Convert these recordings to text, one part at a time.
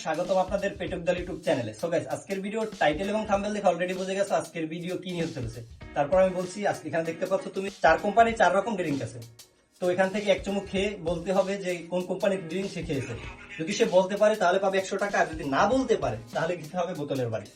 স্বাগতম আপনাদের পেটুকদাল ইউটিউব চ্যানেলে। সো গাইস, আজকের ভিডিও টাইটেল এবং থাম্বনেল দেখে অলরেডি বুঝে গেছো আজকের ভিডিও কি নিয়ে চলেছে। তারপর আমি বলছি, আজকে এখানে দেখতে পাচ্ছ তুমি 4 কোম্পানির 4 রকম ড্রিঙ্ক আছে। তো এখান থেকে এক চুমুক খেয়ে বলতে হবে যে কোন কোম্পানির ড্রিঙ্ক সে খেয়েছে। যদি সে বলতে পারে তাহলে পাবে 100 টাকা, আর যদি না বলতে পারে তাহলে খেতে হবে বোতলের বাড়ি।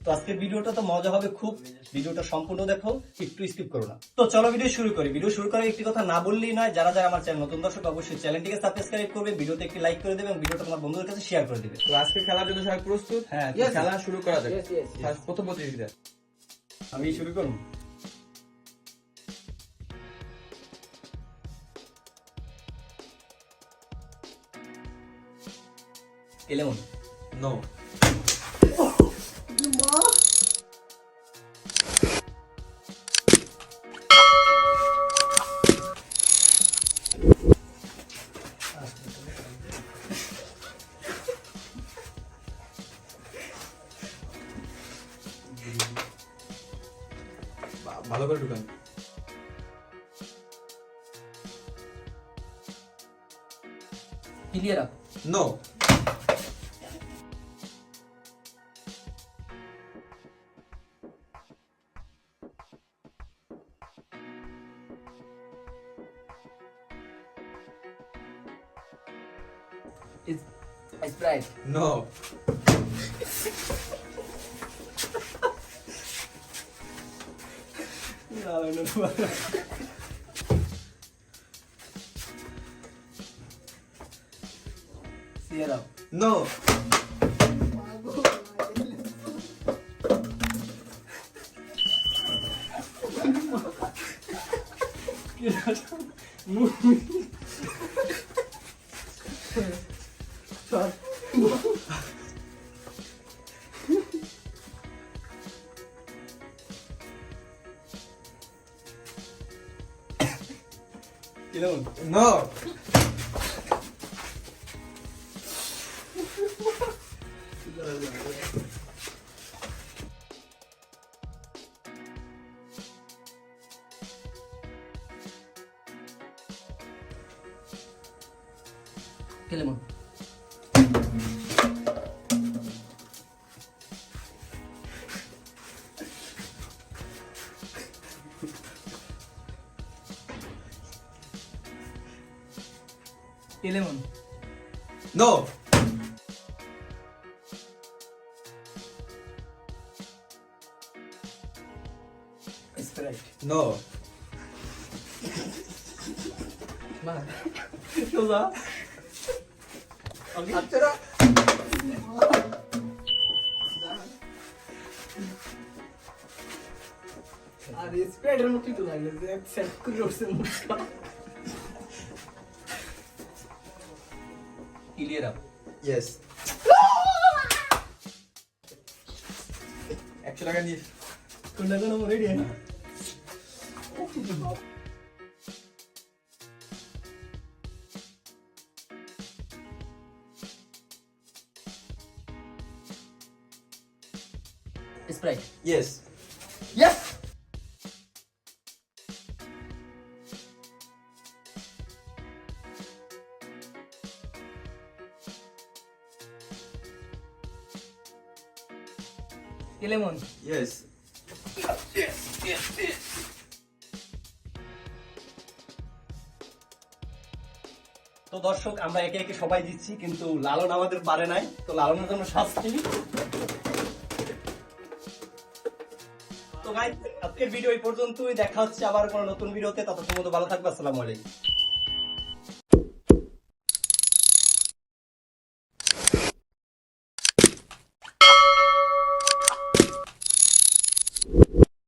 তো আজকের ভিডিওটা তো মজা হবে খুব, ভিডিওটা সম্পূর্ণ দেখো, একটু স্কিপ করো না। তো চলো ভিডিও শুরু করি। ভিডিও শুরু করার একটি কথা না বললেই নয়, যারা যারা আমার চ্যানেল নতুন দর্শক অবশ্যই চ্যানেলটিকে সাবস্ক্রাইব করবে, ভিডিওতে একটি লাইক করে দেবে এবং ভিডিওটা তোমার বন্ধুদের কাছে শেয়ার করে দেবে। তো আজকে খেলার জন্য সবাই প্রস্তুত? হ্যাঁ, তো খেলা শুরু করা যাক। Yes. প্রথম প্রতিযোগিতা আমি শুরু করব। লেমন। নো। ভালো করে ঢুকান। Clear up. No. Is Sprite. No. Sierra. No. Lemon. No. Lemon. Lemon. No. Sprite. No. মা সোজা। আচ্ছা আর স্প্রাইটের মতই তো লাগে যে এক সেট করে উঠছে মুখটা। Clear up. ইয়েস। 100 টাকা নিয়ে কোনটা কোন ready? Sprite. Yes. Yes. Lemon. Yes. তো দর্শক, আমরা একে একে সবাই দিচ্ছি, কিন্তু লালন আমাদের পারে নাই। তো লালনের জন্য শাস্তি। তো গাইস, আজকের ভিডিও এই পর্যন্তই। দেখা হচ্ছে আবার কোনো নতুন ভিডিওতে। ততক্ষণ ভালো থাকবে। আসসালামু আলাইকুম।